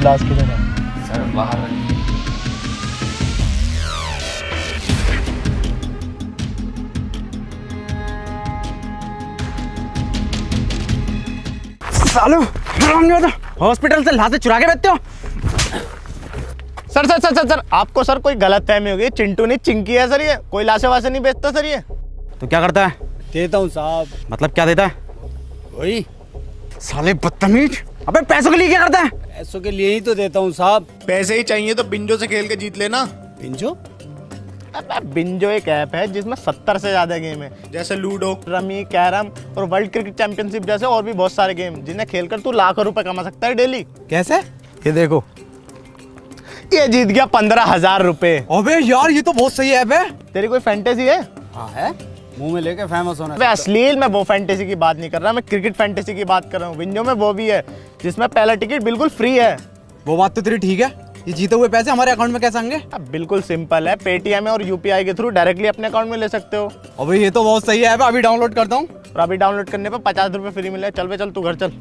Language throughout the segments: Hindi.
ग्लास किधर है? सर बाहर सालो हॉस्पिटल से लाते चुरा के बेचते हो। Sir sir sir sir sir आपको सर कोई गलत फहमी होगी। चिंटू नहीं चिंकी है सर, ये कोई लाशे वासे नहीं बेचता सर ये। तो क्या करता है? देता हूँ साहब। मतलब क्या देता है? वही साले बदतमीज। अबे पैसों के लिए क्या करता है? पैसों के लिए ही तो देता हूँ साहब। पैसे ही चाहिए तो बिंजो से खेल के जीत लेना। पिंजो? अबे बिंजो एक ऐप है जिसमें 70 से ज्यादा गेम है, जैसे लूडो, रमी, कैरम और वर्ल्ड क्रिकेट चैंपियनशिप जैसे और भी बहुत सारे गेम, जिन्हें खेलकर तू लाखों रुपए कमा सकता है डेली। कैसे? ये देखो, ये जीत गया 15,000 रुपए। अबे यार ये तो बहुत सही ऐप है। तेरी कोई फैंटेसी है? हाँ है, मुंह में लेके फेमस होना। अबे अश्लील में वो फैंटेसी की बात नहीं कर रहा, मैं क्रिकेट फैंटेसी की बात कर रहा हूँ। बिंजो में वो भी है जिसमें पहला टिकट बिल्कुल फ्री है। वो बात तो तेरी ठीक है। ये जीते हुए पैसे हमारे अकाउंट में कैसे आएंगे? अब बिल्कुल सिंपल है, पेटीएम और यूपीआई के थ्रू डायरेक्टली अपने अकाउंट में ले सकते हो। अबे ये तो बहुत सही ऐप है, अभी डाउनलोड करता हूँ। और अभी डाउनलोड करने पे 50 रुपए फ्री मिले। चल बे चल, तू घर चल।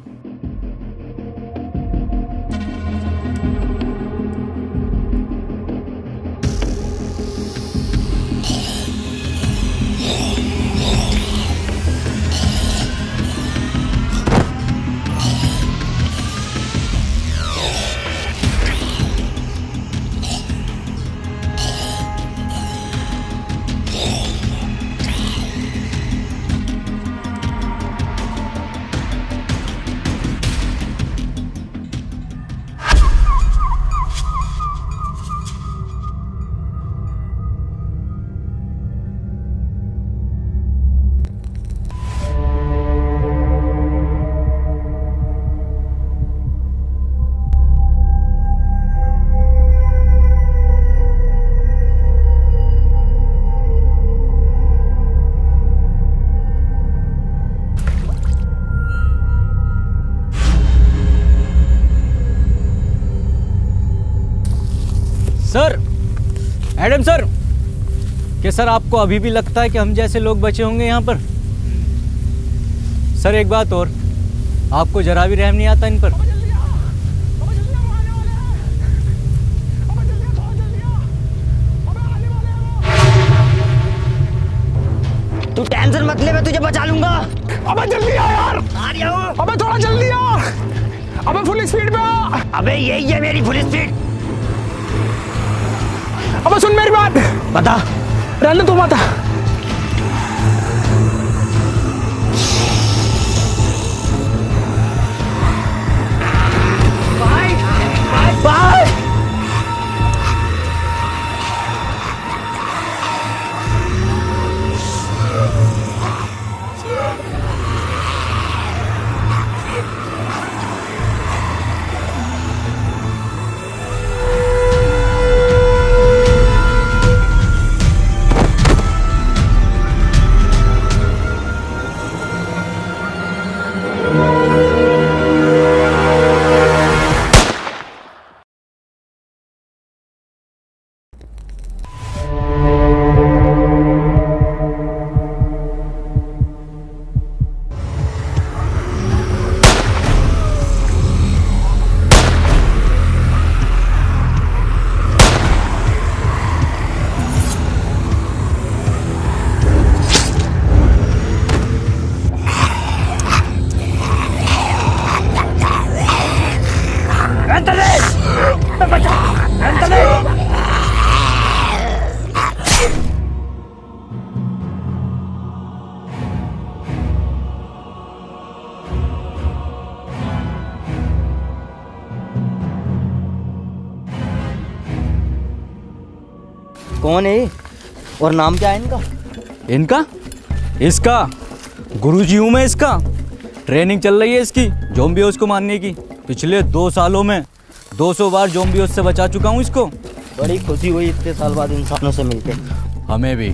सर, मैडम सर, क्या सर आपको अभी भी लगता है कि हम जैसे लोग बचे होंगे यहाँ पर? सर एक बात और, आपको जरा भी रहम नहीं आता इन पर? तू टेंशन मत ले, मैं तुझे बचा लूंगा। अबे जल्दी आ यार। आ रहा हूँ। अबे थोड़ा जल्दी आ। अबे फुल स्पीड पे आ। अबे यही है मेरी फुल स्पीड। अबे सुन मेरी बात। बता। रहने तू बता। बाय। कौन है ये? और नाम क्या है इनका? इनका? इसका गुरुजी हूँ मैं। इसका ट्रेनिंग चल रही है इसकी ज़ॉम्बियोस को मारने की। पिछले 2 सालों में 200 बार ज़ॉम्बियोस से बचा चुका हूँ इसको। बड़ी खुशी हुई इतने साल बाद इंसानों से मिलके। हमें भी।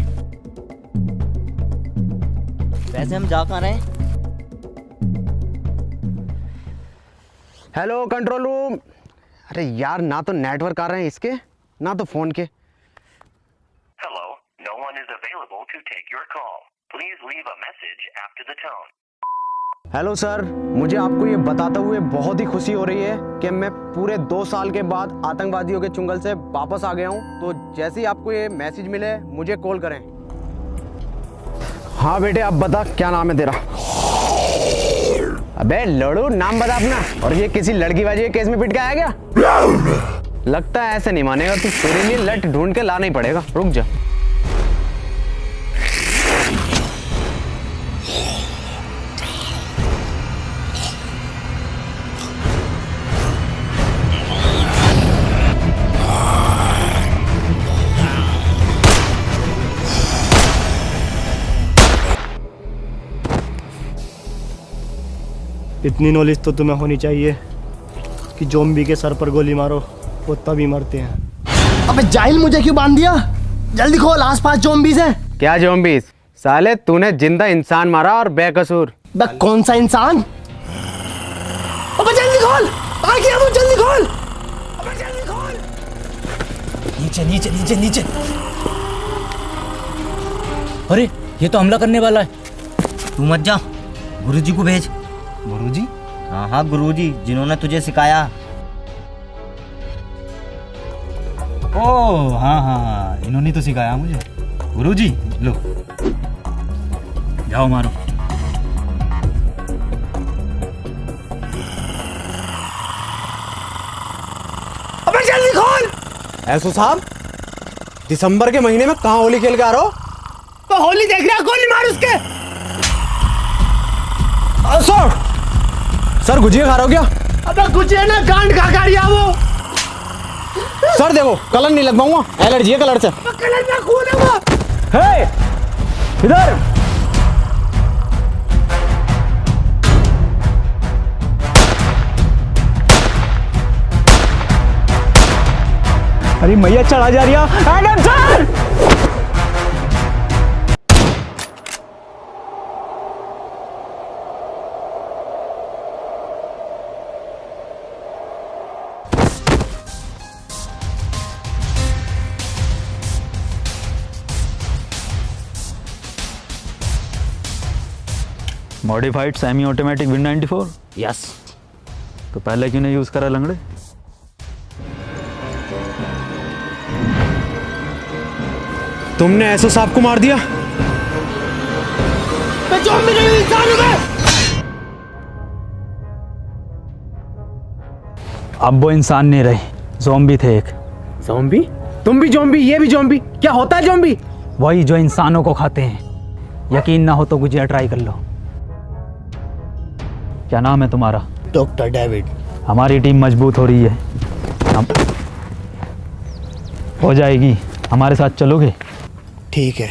वैसे हम जा कहाँ रहे हैं? Hello control room. अरे यार, ना तो नेटवर्क आ रहे हैं इसके, ना तो फोन के। Hello, no one is available to take your call. Please leave a message after the tone. Hello sir, मुझे आपको ये बताते हुए बहुत ही खुशी हो रही है कि मैं पूरे 2 साल के बाद आतंकवादियों के चुंगल से वापस आ गया हूँ। तो जैसे ही आपको ये मैसेज मिले मुझे कॉल करें। हाँ बेटे, अब बता क्या नाम है तेरा? अबे लड़ू, नाम बता अपना। और ये किसी लड़कीबाजी के केस में पिट के आया क्या? लगता है ऐसे नहीं मानेगा तू। तेरे लिए लट ढूंढ के लाना ही पड़ेगा। रुक जा। इतनी नॉलेज तो तुम्हें होनी चाहिए कि ज़ॉम्बी के सर पर गोली मारो वो तभी मरते हैं। अबे जाहिल, मुझे क्यों बांध दिया? जल्दी खोल, आसपास ज़ॉम्बीज़ हैं। क्या ज़ॉम्बीज़? साले तूने जिंदा इंसान मारा और बेकसूर। बे कौन सा इंसान? अबे जल्दी खोल, आ गया वो, जल्दी खोल। अबे जल्दी खोल। नीचे नीचे नीचे नीचे। अरे ये तो हमला करने वाला है। तू मत जा, गुरुजी को भेज। गुरुजी? हाँ हाँ, गुरुजी जिन्होंने तुझे सिखाया। ओह हाँ हाँ हाँ, इन्होंने तो सिखाया मुझे। गुरुजी लो, जाओ मारो। अबे जल्दी खोल। ऐसो साहब, दिसंबर के महीने में कहाँ होली खेल के आ रहे हो? तो होली देख रहा, गोली मार उसके। सर गुजिया खा रहे हो क्या? अबे गुजिया ना, गांड खा रही है वो। सर देखो, कलर नहीं लगवाऊंगा, एलर्जी है कलर से। कलर में खून है वो। हे, इधर। अरे मैया चढ़ा जा रही है। Adam sir! Modified semi automatic win 94। Yes. तो पहले क्यों नहीं यूज करा लंगड़े? तुमने ऐसो साहब को मार दिया? मैं ज़ॉम्बी नहीं हूं, इंसान हूं मैं। अब वो इंसान नहीं रहे, ज़ॉम्बी थे एक। ज़ॉम्बी? तुम भी ज़ॉम्बी, ये भी ज़ॉम्बी? क्या होता है ज़ॉम्बी? वही जो इंसानों को खाते हैं। यकीन ना हो तो गुजिया ट्राई कर लो। क्या नाम है तुम्हारा? Doctor David. हमारी टीम मजबूत हो रही है, हम हो जाएगी। हमारे साथ चलोगे? ठीक है।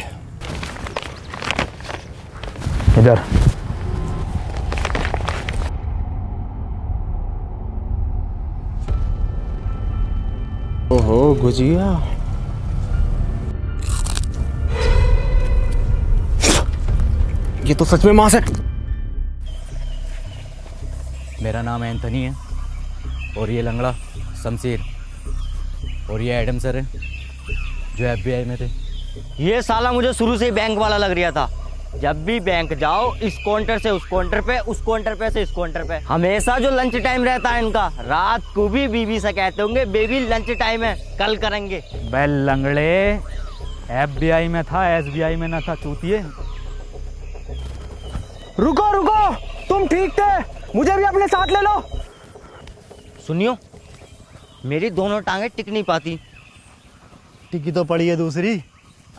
इधर। ओहो गुजिया, ये तो सच में मांस है। मेरा नाम एंथनी है और ये लंगड़ा शमशीर और ये एडम सर है जो FBI में थे। ये साला मुझे शुरू से ही बैंक वाला लग रहा था। जब भी बैंक जाओ, इस काउंटर से उस काउंटर पे, उस काउंटर पे से इस काउंटर पे, हमेशा जो लंच टाइम रहता है इनका, रात को भी बीवी से कहते होंगे बेबी लंच टाइम है, कल करेंगे। बे लंगड़े, FBI में था, SBI में ना था चूतिए। रुको रुको, तुम ठीक थे, मुझे भी अपने साथ ले लो। सुनियो, मेरी दोनों टांगे टिक नहीं पाती। टिकी तो पड़ी है दूसरी।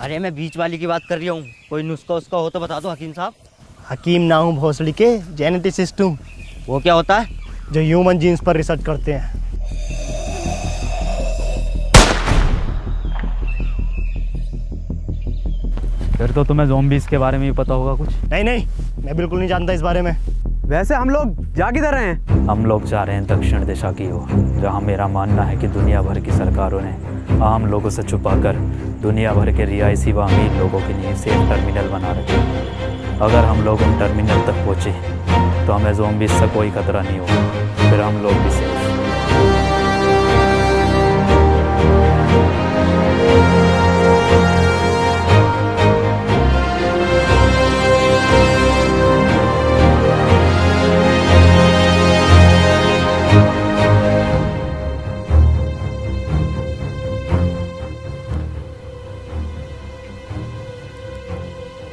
अरे मैं बीच वाली की बात कर रही हूँ। कोई नुस्खा उसका हो तो बता दो हकीम साहब। हकीम ना हूँ, भोसड़ी के जेनेटिसिस्ट हूँ, वो क्या होता है? जो ह्यूमन जीन्स पर रिसर्च करते हैं। फिर तो तुम्हें ज़ॉम्बीज़ के बारे में भी पता होगा कुछ। नहीं नहीं, मैं बिल्कुल नहीं जानता इस बारे में। वैसे हम लोग जा किधर रहे हैं? हम लोग जा रहे हैं दक्षिण दिशा की ओर, जहाँ मेरा मानना है कि दुनिया भर की सरकारों ने आम लोगों से छुपाकर दुनिया भर के रिहायशी व अमीर लोगों के लिए सेफ टर्मिनल बना रखे हैं। अगर हम लोग उन टर्मिनल तक पहुँचे तो हमें ज़ॉम्बीज़ से कोई खतरा नहीं होगा, फिर हम लोग भी सेफ।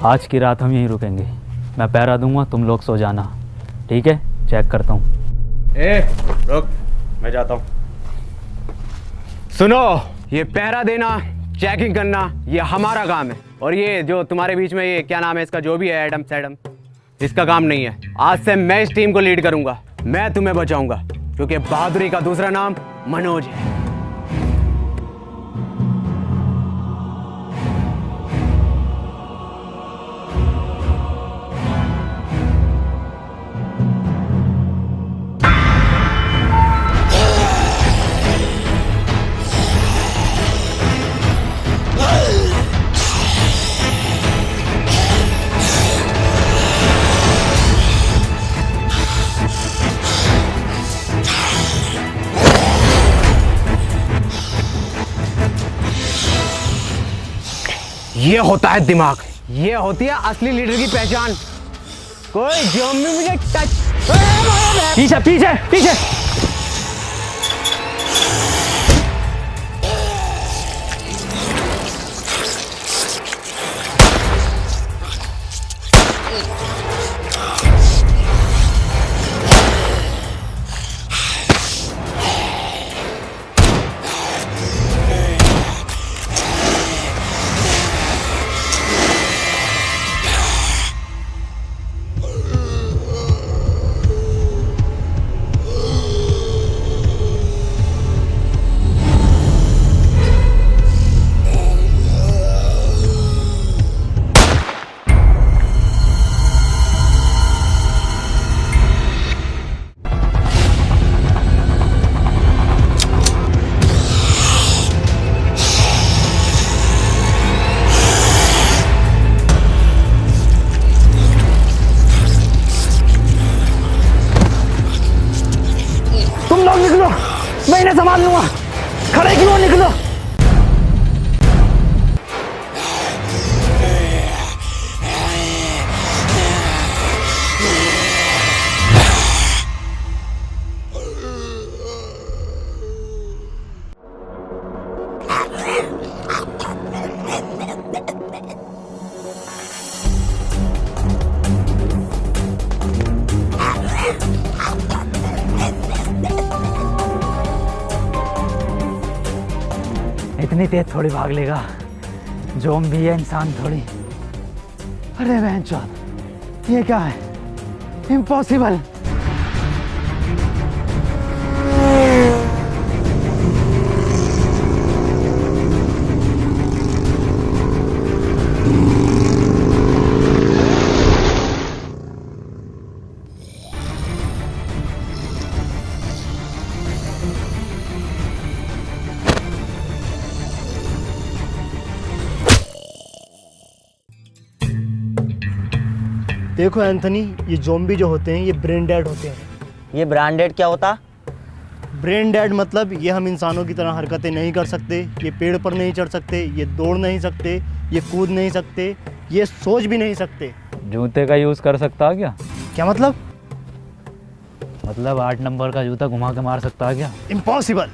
आज की रात हम यहीं रुकेंगे। मैं पहरा दूंगा, तुम लोग सो जाना, ठीक है? चेक करता हूँ। रुक, मैं जाता हूँ। सुनो, ये पहरा देना, चेकिंग करना, ये हमारा काम है। और ये जो तुम्हारे बीच में ये क्या नाम है इसका, जो भी है एडम सैडम, इसका काम नहीं है। आज से मैं इस टीम को लीड करूंगा, मैं तुम्हें बचाऊंगा, क्योंकि बहादुरी का दूसरा नाम मनोज है। ये होता है दिमाग, ये होती है असली लीडर की पहचान। कोई ज़ॉम्बी मुझे टच, पीछे पीछे पीछे। मैं इन्हें संभाल लूंगा। खड़े क्यों निकलो। इतनी तेज थोड़ी भाग लेगा, ज़ॉम्बी है, इंसान थोड़ी। अरे बहनचोद, ये क्या है? इम्पॉसिबल। देखो एंथनी, ये ज़ॉम्बी जो होते हैं ये ब्रेन डेड होते हैं। ये ब्रांडेड क्या होता? ब्रेन डेड मतलब ये हम इंसानों की तरह हरकतें नहीं कर सकते, ये पेड़ पर नहीं चढ़ सकते, ये दौड़ नहीं सकते, ये कूद नहीं सकते, ये सोच भी नहीं सकते। जूते का यूज़ कर सकता क्या? क्या मतलब? मतलब 8 नंबर का जूता घुमा के मार सकता क्या? इम्पॉसिबल।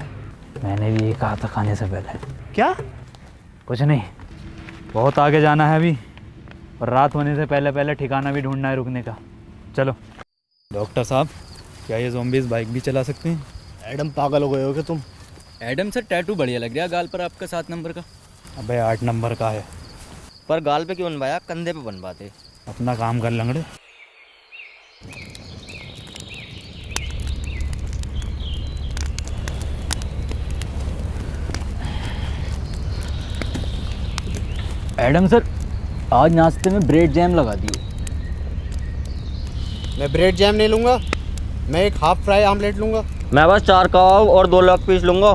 मैंने भी ये कहा था खाने से पहले। क्या? कुछ नहीं, बहुत आगे जाना है अभी, और रात होने से पहले पहले ठिकाना भी ढूंढना है रुकने का। चलो। डॉक्टर साहब, क्या ये ज़ॉम्बीज़ बाइक भी चला सकते हैं? एडम, पागल हो गए हो क्या तुम? एडम सर, टैटू बढ़िया लग रहा है गाल पर आपका 7 नंबर का। अबे 8 नंबर का है। पर गाल पे क्यों बनवाया, कंधे पे बनवाते। अपना काम कर लंगड़े। एडम सर, आज नाश्ते में ब्रेड जैम लगा दिए। मैं ब्रेड जैम नहीं लूँगा, मैं एक हाफ फ्राई आमलेट लूँगा। मैं बस 4 कबाब और 2 लेग पीस लूंगा।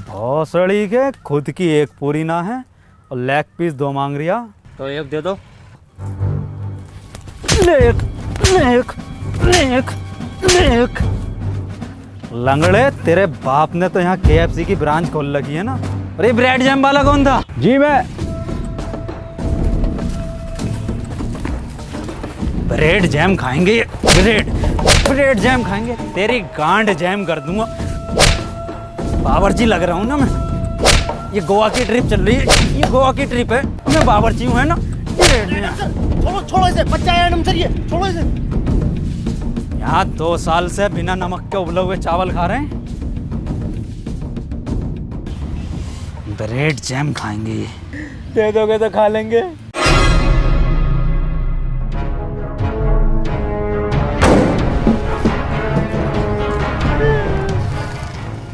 भौसड़ी के खुद की एक पूरी ना है और लेग पीस 2 मांग रिया। तो एक दे दो। Lake lake lake lake. लंगड़े, तेरे बाप ने तो यहाँ KFC की ब्रांच खोल रखी है ना। अरे ब्रेड जैम वाला कौन था? जी मैं। ब्रेड जैम खाएंगे, ब्रेड जैम खाएंगे, तेरी गांड जैम कर दूंगा। बावर्ची लग रहा हूँ ना मैं। ये गोवा की ट्रिप चल रही है, ये गोवा की ट्रिप है, मैं बावर्ची हूँ, है ना। छोड़ो इसे, बच्चा है एडम सर ये, छोड़ो इसे। यहाँ 2 साल से बिना नमक के उबले हुए चावल खा रहे हैं। ब्रेड जैम खाएंगे। दे दोगे तो खा लेंगे।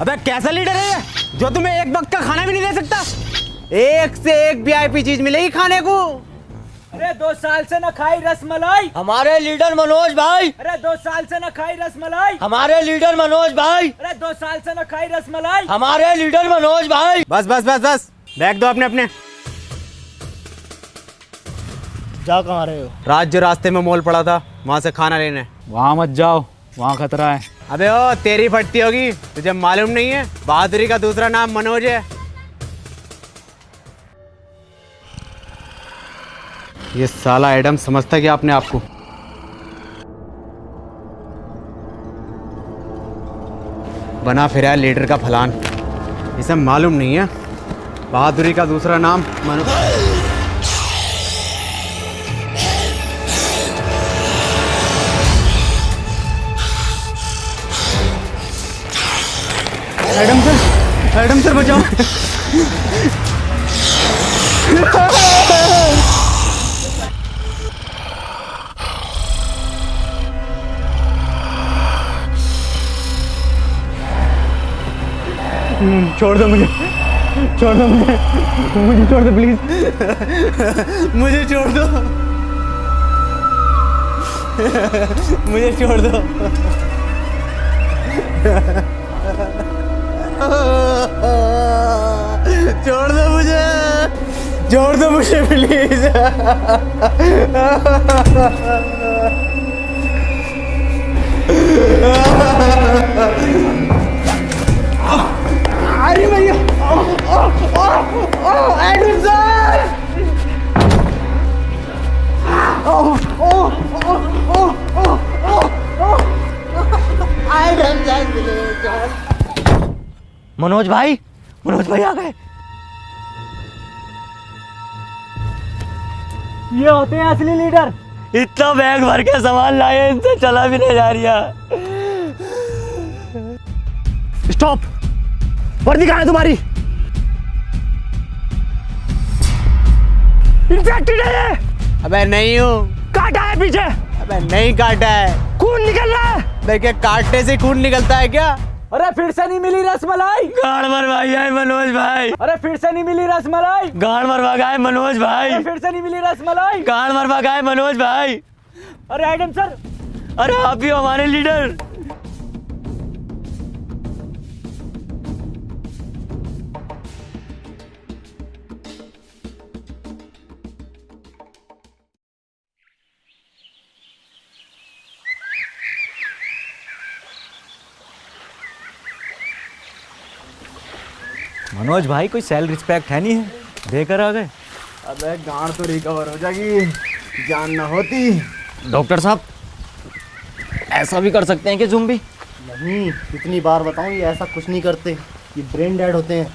अबे कैसा लीडर है ये, जो तुम्हें एक वक्त का खाना भी नहीं दे सकता? एक से एक वीआईपी चीज मिलेगी खाने को। अरे 2 साल से न खाई रसमलाई। हमारे लीडर मनोज भाई। अरे 2 साल से न खाई रसमलाई। हमारे लीडर मनोज भाई। अरे 2 साल से न खाई रसमलाई। हमारे लीडर मनोज भाई। बस बस बस बस, बैग दो अपने अपने। जा कहाँ रहे हो? रात जो रास्ते में मॉल पड़ा था, वहां से खाना लेने। वहाँ मत जाओ, वहाँ खतरा है। अबे ओ तेरी फटती होगी, तुझे मालूम नहीं है बहादुरी का दूसरा नाम मनोज है। ये साला एडम समझता क्या अपने आप को? बना फिर है लीडर का फलान, इसे मालूम नहीं है बहादुरी का दूसरा नाम मनोज। एडम सर बचाओ। छोड़ दो मुझे, छोड़ दो मुझे, मुझे छोड़ दो प्लीज, मुझे छोड़ दो, मुझे छोड़ दो। छोड़ दो मुझे, छोड़ दो मुझे प्लीज। अरे भैया, एडम सर, मनोज भाई, मनोज भाई आ गए। ये होते हैं असली लीडर। इतना बैग भर के सामान लाए, इनसे चला भी नहीं जा रहा। स्टॉप, वर्दी कहाँ है तुम्हारी? इन्फेक्टेड है ये। अबे नहीं हूँ। काटा है पीछे? अबे नहीं काटा है। खून निकल रहा है। देखिए काटने से खून निकलता है क्या? अरे फिर से नहीं मिली रसमलाई। गाड़ मरवाई है मनोज भाई। अरे फिर से नहीं मिली रसमलाई। गाड़ मरवा गए मनोज भाई। अरे फिर से नहीं मिली रसमलाई। गाड़ मरवा गए मनोज भाई। अरे एडम सर, अरे आप भी हमारे लीडर। मनोज भाई कोई सेल रिस्पेक्ट है नहीं है, देकर आ गए। अबे गांड तो रिकवर हो जाएगी, जान ना होती। डॉक्टर साहब, ऐसा भी कर सकते हैं कि ज़ुम्बी? नहीं, कितनी बार बताऊं, ये ऐसा कुछ नहीं करते, ये ब्रेन डेड होते हैं।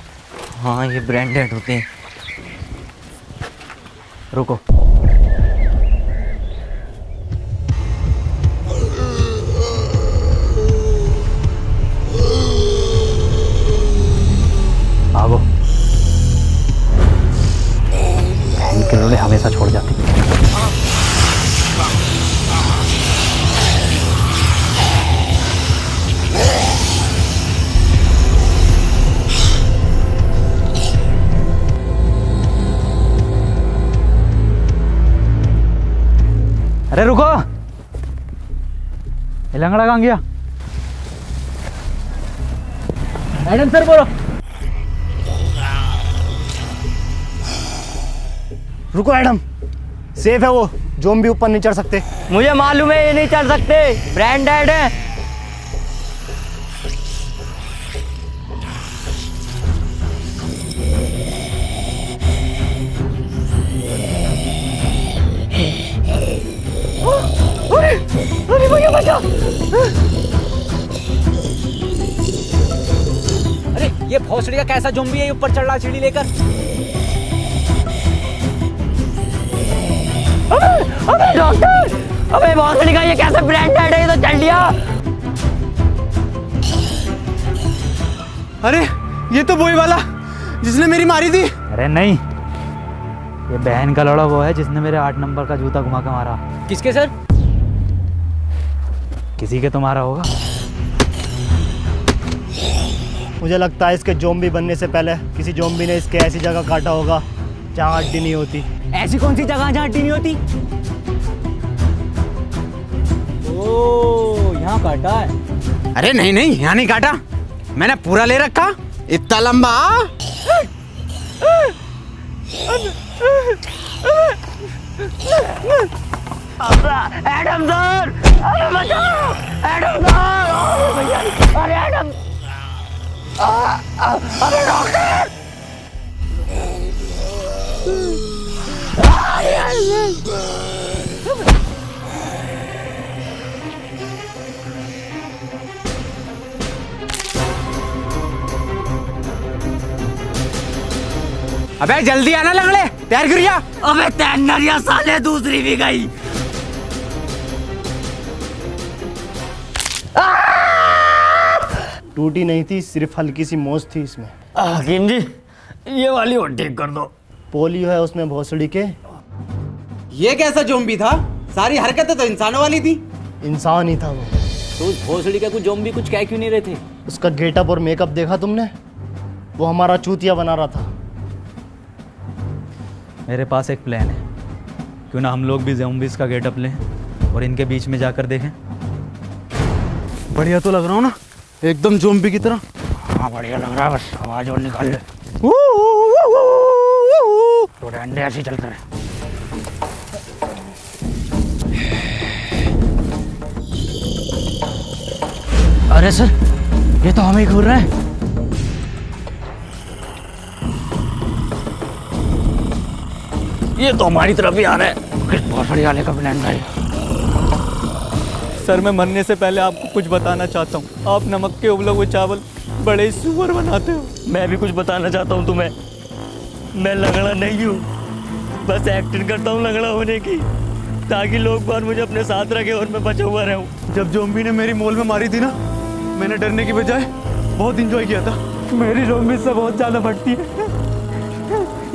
हाँ, ये ब्रेन डेड होते हैं। रुको, भागो, इनके हमेशा छोड़ जाती है। अरे रुको, ये लंगड़ा कहाँ गया? एडम सर बोलो। रुको एडम, सेफ है वो, ज़ॉम्बी ऊपर नहीं चढ़ सकते। मुझे मालूम है ये नहीं चढ़ सकते, ब्रेन डेड है। ये भोसड़ी का कैसा ज़ॉम्बी है ऊपर चढ़ रहा सीढ़ी लेकर? अबे डॉक्टर, अबे भोसड़ी का ये कैसा ब्रांडेड है, ये तो चल लिया। अरे ये तो वही वाला जिसने मेरी मारी थी। अरे नहीं, ये बहन का लड़ा वो है जिसने मेरे 8 नंबर का जूता घुमा के मारा। किसके सर? किसी के तो मारा होगा। मुझे लगता है इसके ज़ॉम्बी बनने से पहले किसी ज़ॉम्बी ने इसके ऐसी जगह काटा होगा जहाँ हड्डी नहीं होती। ऐसी कौन सी जगह जहाँ हड्डी नहीं होती? ओह, यहाँ काटा है। अरे नहीं नहीं, यहाँ नहीं काटा, मैंने पूरा ले रखा, इतना लंबा। एडम सर, अरे बचाओ, एडम सर, अरे एडम, अरे डॉक्टर। अबे जल्दी आना लंगड़े, तैयार करिया। अबे तैयारियां साले दूसरी भी गई। टूटी नहीं थी, सिर्फ हल्की सी मोच थी इसमें। हकीम जी, ये वाली और ठीक कर दो। पोलियो है उसमें भोसड़ी के। ये कैसा ज़ॉम्बी था? सारी हरकतें तो इंसानों वाली थी। इंसान ही था वो। तो उस भोसड़ी का कुछ ज़ॉम्बी कुछ कह क्यों नहीं रहे थे? उसका गेटअप और मेकअप देखा तुमने? वो हमारा चूतिया बना रहा था। मेरे पास एक प्लान है, क्यों ना हम लोग भी ज़ॉम्बीज़ का गेटअप लें और इनके बीच में जाकर देखें। बढ़िया तो लग रहा हूँ ना, एकदम ज़ॉम्बी की तरह। हाँ बढ़िया लग रहा है, बस आवाज और निकाल ले। तो डंडे ऐसे चलते रहे। अरे सर, ये तो हमें घूर रहे हैं। ये तो हमारी तरफ ही आ रहे हैं। किस भोसड़ी वाले का प्लान था ये? सर मैं मरने से पहले आपको कुछ बताना चाहता हूँ। आप नमक के उबले हुए चावल बड़े ही सुअर बनाते हो। मैं भी कुछ बताना चाहता हूँ तुम्हें। मैं लंगड़ा नहीं हूँ, बस एक्टिंग करता हूँ लंगड़ा होने की, ताकि लोग बार मुझे अपने साथ रखे और मैं बचा हुआ रहूँ। जब ज़ॉम्बी ने मेरी मोल में मारी थी ना, मैंने डरने की बजाय बहुत इंजॉय किया था। मेरी ज़ॉम्बी से बहुत ज़्यादा बढ़ती है।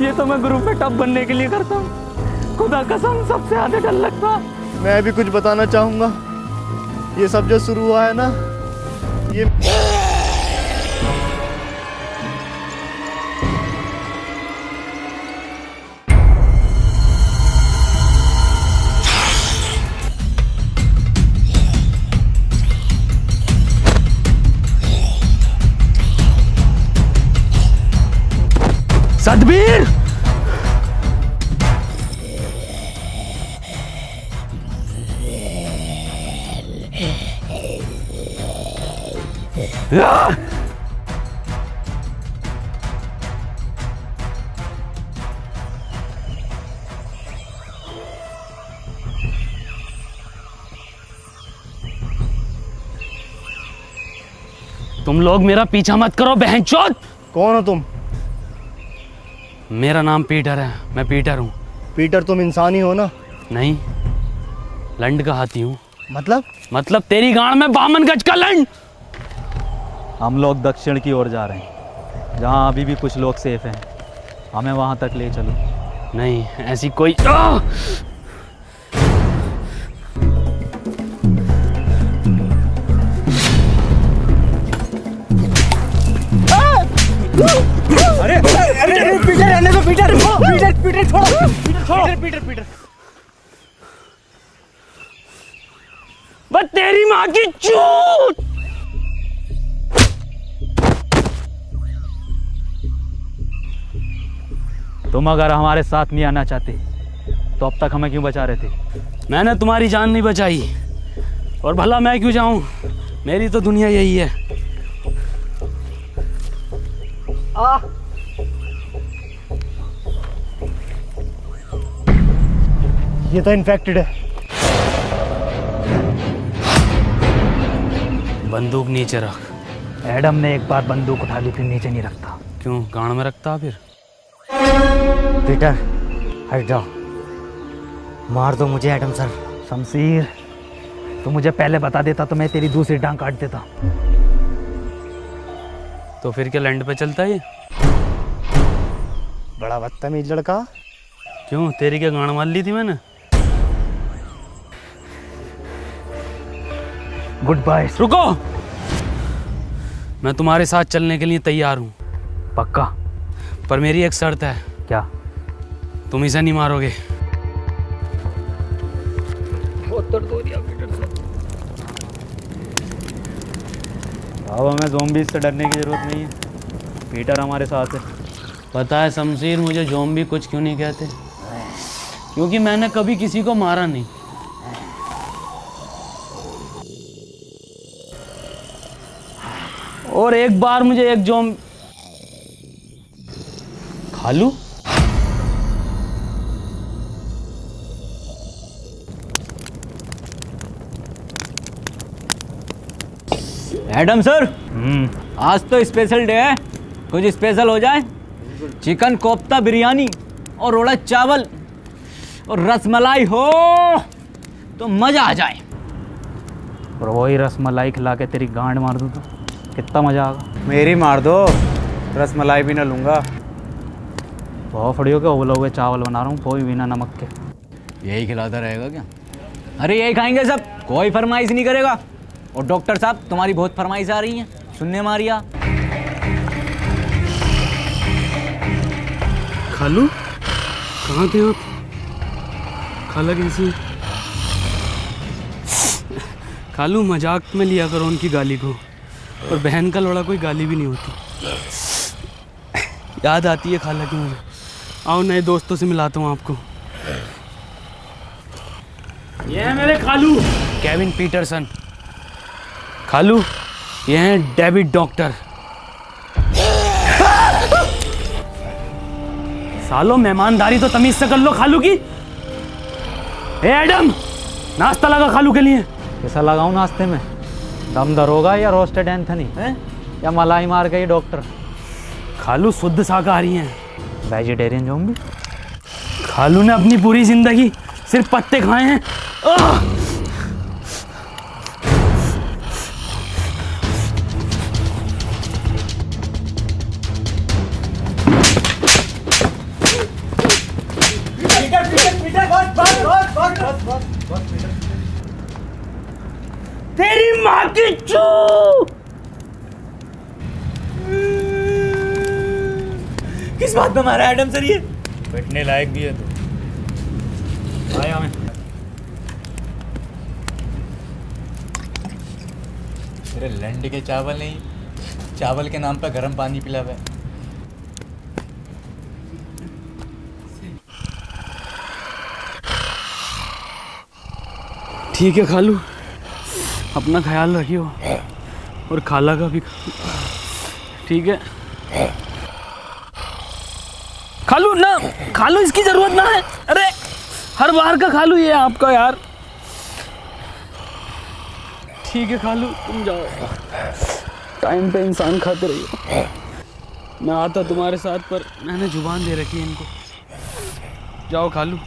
ये तो मैं ग्रुप में टॉप बनने के लिए करता हूँ। खुदा कसम सबसे ज़्यादा डर लगता। मैं भी कुछ बताना चाहूँगा। ये सब जो शुरू हुआ है ना, ये सतबीर, तुम लोग मेरा पीछा मत करो बहनचोद। कौन हो तुम? मेरा नाम पीटर है, मैं पीटर हूँ। पीटर तुम इंसान ही हो ना? नहीं, लंड का हाथी हूँ। मतलब तेरी गांड में 52 गज का लंड। हम लोग दक्षिण की ओर जा रहे हैं, जहाँ अभी भी कुछ लोग सेफ हैं। हमें वहाँ तक ले चलो। नहीं, ऐसी कोई अरे पीटर रहने दो, पीटर छोड़ो। पीटर बस तेरी माँ की चूत। तुम अगर हमारे साथ नहीं आना चाहते तो अब तक हमें क्यों बचा रहे थे? मैंने तुम्हारी जान नहीं बचाई, और भला मैं क्यों जाऊं? मेरी तो दुनिया यही है। ये तो इन्फेक्टेड है। बंदूक नीचे रख। एडम ने एक बार बंदूक उठा ली फिर नीचे नहीं रखता। क्यों गाड़ में रखता फिर? पीटर हट जाओ, मार दो मुझे एडम सर। शमशीर, तो मुझे पहले बता देता तो मैं तेरी दूसरी टांग काट देता। तो फिर क्या लैंड पे चलता है ये? बड़ा बदतमीज लड़का। क्यों तेरी क्या गाड़ मार ली थी मैंने? Goodbye. रुको, मैं तुम्हारे साथ चलने के लिए तैयार हूँ, पक्का? पर मेरी एक शर्त है। क्या? तुम इसे नहीं मारोगे। अब हमें ज़ॉम्बीज़ से डरने की ज़रूरत नहीं है, पीटर हमारे साथ है। पता है शमशीर, मुझे ज़ॉम्बी कुछ क्यों नहीं कहते? क्योंकि मैंने कभी किसी को मारा नहीं। और एक बार मुझे एक खालू एडम सर, आज तो स्पेशल डे है, कुछ स्पेशल हो जाए। चिकन कोफ्ता बिरयानी और रोड़ा चावल और रसमलाई हो तो मज़ा आ जाए। और वही रसमलाई खिला के तेरी गांड मार दूँ तो कितना मज़ा आएगा। मेरी मार दो, रसमलाई भी ना लूँगा। बहुत फड़ियों के उबले हुए चावल बना रहा हूँ, कोई बिना नमक के। यही खिलाता रहेगा क्या? अरे यही खाएंगे सब, कोई फरमाइश नहीं करेगा। और डॉक्टर साहब, तुम्हारी बहुत फरमाइश आ रही है, सुनने मारिया। खालू कहाँ थे आप? खाला कैसी? खालू मजाक में लिया करो उनकी गाली को, और बहन का लौड़ा कोई गाली भी नहीं होती। याद आती है खाला की मुझे। आओ नए दोस्तों से मिलाता हूँ आपको। ये है मेरे खालू केविन पीटरसन। खालू ये हैं डेविड डॉक्टर। सालो मेहमानदारी तो तमीज से कर लो खालू की। ए एडम, नाश्ता लगा खालू के लिए। कैसा लगाऊं नाश्ते में? दम दरोगा या रोस्टेड एंथनी है, या मलाई मार के ही डॉक्टर? खालू शुद्ध शाकाहारी हैं। Vegetarian zombie. खालू ने अपनी पूरी जिंदगी सिर्फ पत्ते खाए हैं। तेरी माँ की चू। किस बात में मारा एडम सर ये? बैठने लायक भी है तो आया मैं। तेरे लंड के चावल नहीं, चावल के नाम पर गर्म पानी पिलावे। ठीक है खालू, अपना ख्याल रखियो और खाला का भी। ठीक है खालू ना, खालू इसकी जरूरत ना है। अरे हर बार का खालू ये आपका यार। ठीक है खालू, तुम जाओ, टाइम पे इंसान खाते रहिए। मैं आता तुम्हारे साथ, पर मैंने जुबान दे रखी है इनको। जाओ खालू।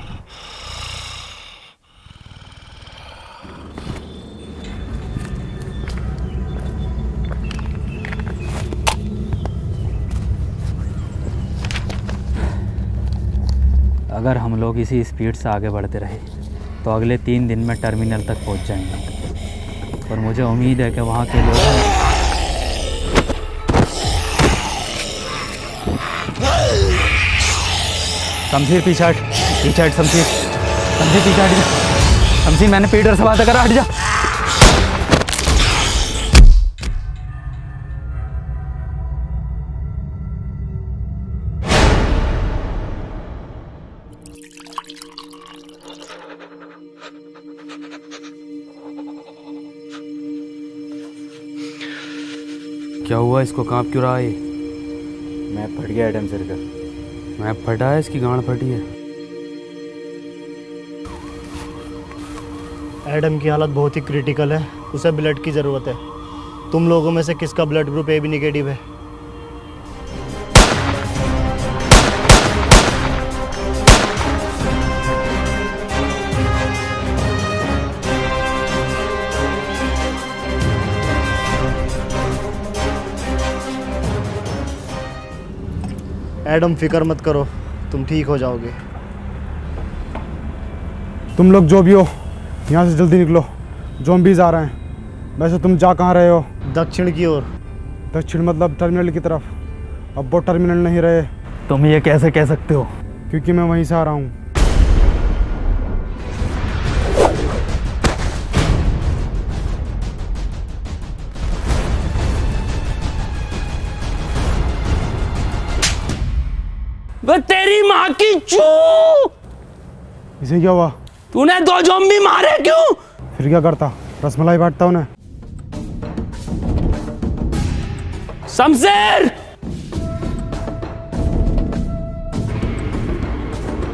अगर हम लोग इसी स्पीड से आगे बढ़ते रहे तो अगले 3 दिन में टर्मिनल तक पहुंच जाएंगे। और मुझे उम्मीद है कि वहाँ के लोग शमशीर पीछे हट, शमशीर पीछे हट जा। शमशीर मैंने पीटर से बात करा, हट जा। क्या हुआ, इसको कांप क्यों रहा है? मैं फट गया एडम सर का। मैं फटा है, इसकी गांड फटी है। एडम की हालत बहुत ही क्रिटिकल है, उसे ब्लड की ज़रूरत है। तुम लोगों में से किसका ब्लड ग्रुप AB नेगेटिव है? एडम, फिक्र मत करो, तुम ठीक हो जाओगे। तुम लोग जो भी हो यहाँ से जल्दी निकलो, ज़ॉम्बीज़ आ रहे हैं। वैसे तुम जा कहाँ रहे हो? दक्षिण की ओर। दक्षिण मतलब टर्मिनल की तरफ। अब वो टर्मिनल नहीं रहे। तुम ये कैसे कह सकते हो? क्योंकि मैं वहीं से आ रहा हूँ। वो तेरी माँ की चू! इसे क्या हुआ? तूने 2 ज़ॉम्बी मारे क्यों? फिर क्या करता? रसमलाई बांटता उन्हें। शमशेर!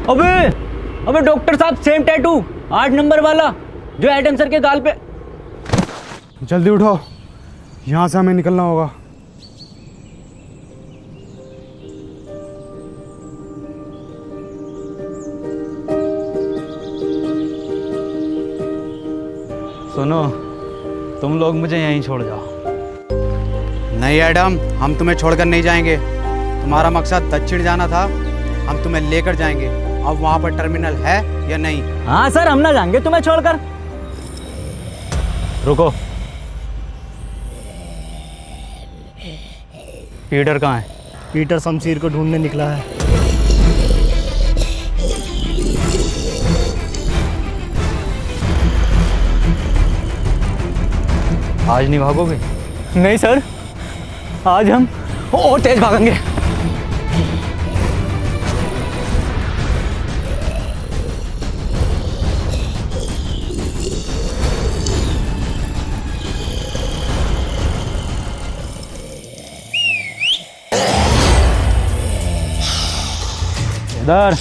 अबे डॉक्टर साहब, सेम टैटू 8 नंबर वाला जो एडम सर के गाल पे। जल्दी उठो, यहाँ से हमें निकलना होगा। सुनो, तुम लोग मुझे यहीं छोड़ जाओ। नहीं एडम, हम तुम्हें छोड़कर नहीं जाएंगे। तुम्हारा मकसद दक्षिण जाना था, हम तुम्हें लेकर जाएंगे। अब वहाँ पर टर्मिनल है या नहीं? हाँ सर, हम ना जाएंगे तुम्हें छोड़कर। रुको, पीटर कहाँ है? पीटर शमशीर को ढूंढने निकला है। आज नहीं भागोगे? नहीं सर, आज हम और तेज भागेंगे। इधर।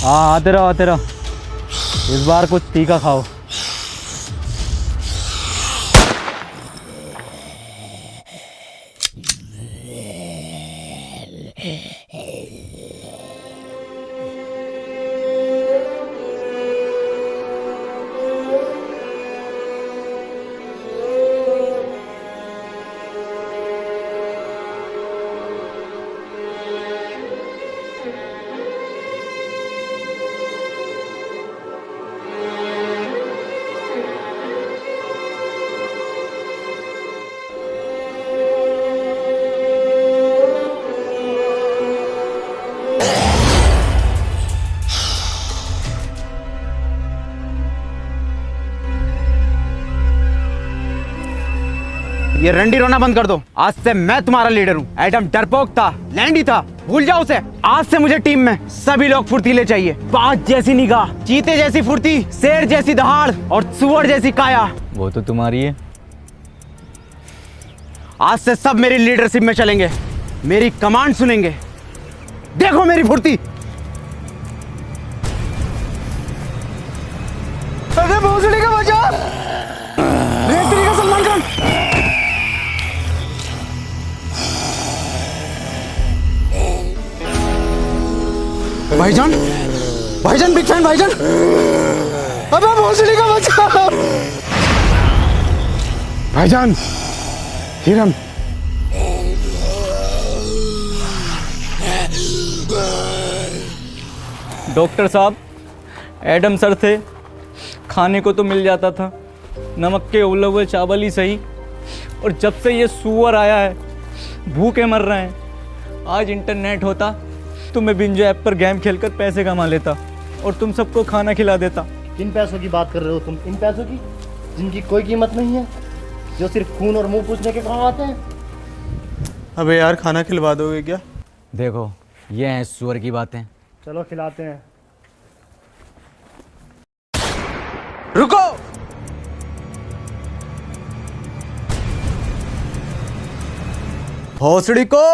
हाँ, आते रहो आते रहो। इस बार कुछ तीखा खाओ। ये रंडी रोना बंद कर दो। आज से मैं तुम्हारा लीडर हूँ। एडम डरपोक था, लैंडी था, भूल जाओ उसे। आज से मुझे टीम में सभी लोग फुर्तीले चाहिए। बाज जैसी निगाह, चीते जैसी फुर्ती, शेर जैसी दहाड़ और सुअर जैसी काया। वो तो तुम्हारी है। आज से सब मेरी लीडरशिप में चलेंगे, मेरी कमांड सुनेंगे। देखो मेरी फुर्ती। अरे भोसड़ी का बचा! रेतरी का सलमान खान! भाईजान, भाईजान, बिग फैन भाईजान। अबे भोसड़ी का बचा! भाईजान, हिरन। डॉक्टर साहब, एडम सर थे, खाने को तो मिल जाता था, नमक के उबले हुए चावल ही सही। और जब से ये सुअर आया है, भूखे मर रहे हैं। आज इंटरनेट होता तो मैं बिंजो ऐप पर गेम खेलकर पैसे कमा लेता और तुम सबको खाना खिला देता। किन पैसों की बात कर रहे हो तुम? इन पैसों की जिनकी कोई कीमत नहीं है, जो सिर्फ खून और मुंह पूछने के काम आते हैं। अबे यार, खाना खिलवा दोगे क्या? देखो, ये हैं सुअर की बातें। चलो खिलाते हैं। रुको। भोसड़ी को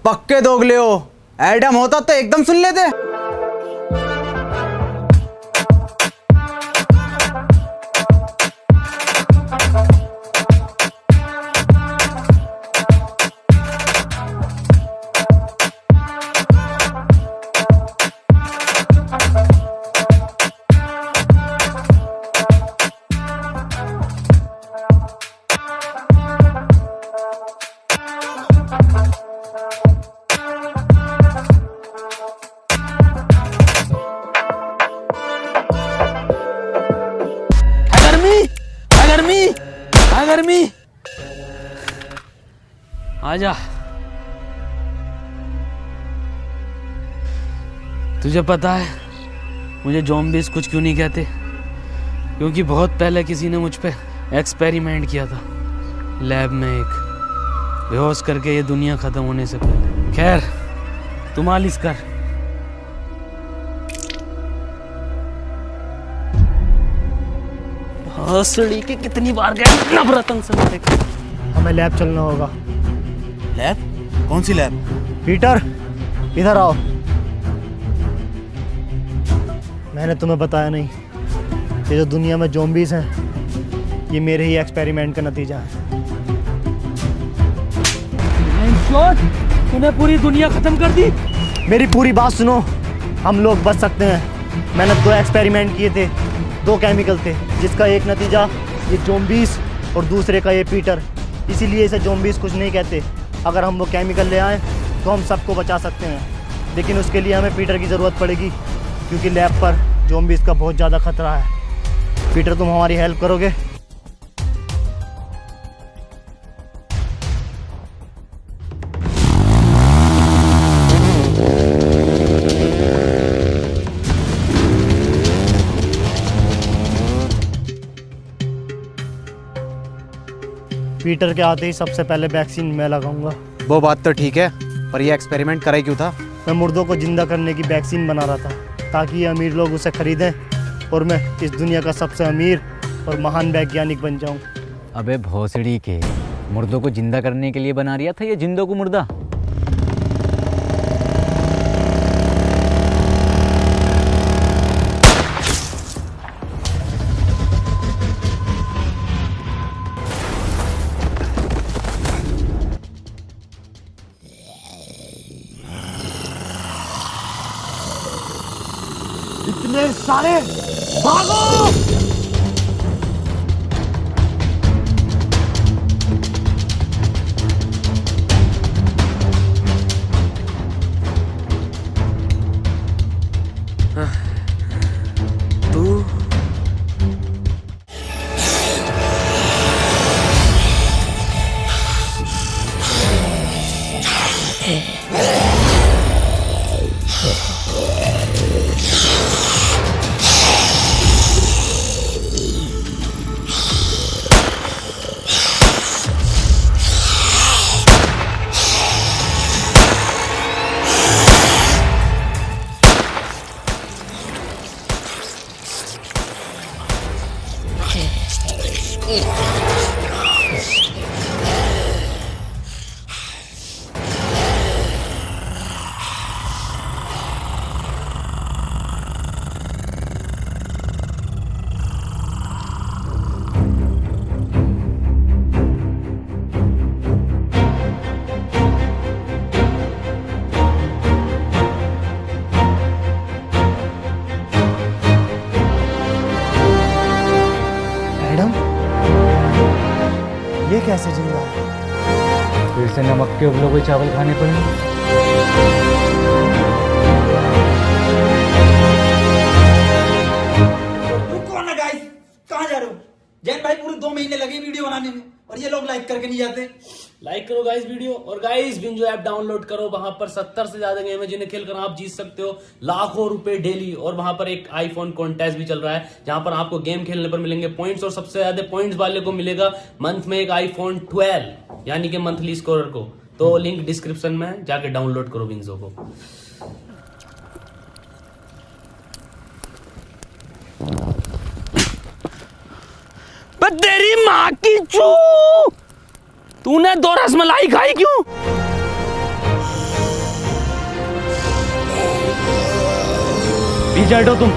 पक्के दोगले हो। एडम होता तो एकदम सुन लेते। गर्मी, हाँ गर्मी, आजा। तुझे पता है मुझे ज़ॉम्बीज़ कुछ क्यों नहीं कहते? क्योंकि बहुत पहले किसी ने मुझ पे एक्सपेरिमेंट किया था लैब में, एक बेहोश करके, ये दुनिया ख़त्म होने से पहले। खैर तू मालिश कर। हंसड़ी के कितनी बार गए नवरत्न से मेरे को। हमें लैब चलना होगा। लैब? कौन सी लैब? पीटर इधर आओ। मैंने तुम्हें बताया नहीं, ये जो दुनिया में ज़ॉम्बीज़ हैं ये मेरे ही एक्सपेरिमेंट का नतीजा है। तूने पूरी दुनिया खत्म कर दी। मेरी पूरी बात सुनो, हम लोग बच सकते हैं। मैंने 2 एक्सपेरिमेंट किए थे, 2 केमिकल थे, जिसका एक नतीजा ये ज़ॉम्बीज़ और दूसरे का ये पीटर। इसीलिए इसे ज़ॉम्बीज़ कुछ नहीं कहते। अगर हम वो केमिकल ले आएँ तो हम सबको बचा सकते हैं, लेकिन उसके लिए हमें पीटर की ज़रूरत पड़ेगी, क्योंकि लैब पर ज़ॉम्बीज़ का बहुत ज़्यादा खतरा है। पीटर तुम हमारी हेल्प करोगे? पीटर के आते ही सबसे पहले वैक्सीन मैं लगाऊंगा। वो बात तो ठीक है, पर ये एक्सपेरिमेंट करे क्यों था? मैं मुर्दों को जिंदा करने की वैक्सीन बना रहा था, ताकि ये अमीर लोग उसे खरीदें और मैं इस दुनिया का सबसे अमीर और महान वैज्ञानिक बन जाऊं। अबे भोसड़ी के, मुर्दों को जिंदा करने के लिए बना रिया था या जिंदों को मुर्दा? इतने सारे भागो! तू ये कैसे जिंदा है? फिर से नमक के उबले हुए चावल खाने पड़ेंगे। रुको ना गाइस, कहाँ जा रहे हो? जैन भाई पूरे 2 महीने लगे वीडियो बनाने में और ये लोग लाइक करके नहीं जाते। लाइक करो गाइस वीडियो, और गाइस बिंजो ऐप डाउनलोड करो। वहां पर 70 से ज्यादा गेम है जिन्हें खेलकर आप जीत सकते हो लाखों रुपए डेली। और वहां पर एक आईफोन कॉन्टेस्ट भी चल रहा है, जहां पर आपको गेम खेलने पर मिलेंगे पॉइंट्स, और सबसे ज्यादा पॉइंट्स वाले को मिलेगा मंथ में एक आईफोन 12, यानी कि मंथली स्कोरर को। तो लिंक डिस्क्रिप्शन में जाके डाउनलोड करो बिंजो को। तेरी माँ की चू, तूने 2 रसमलाई खाई क्यों? पीछे हटो तुम।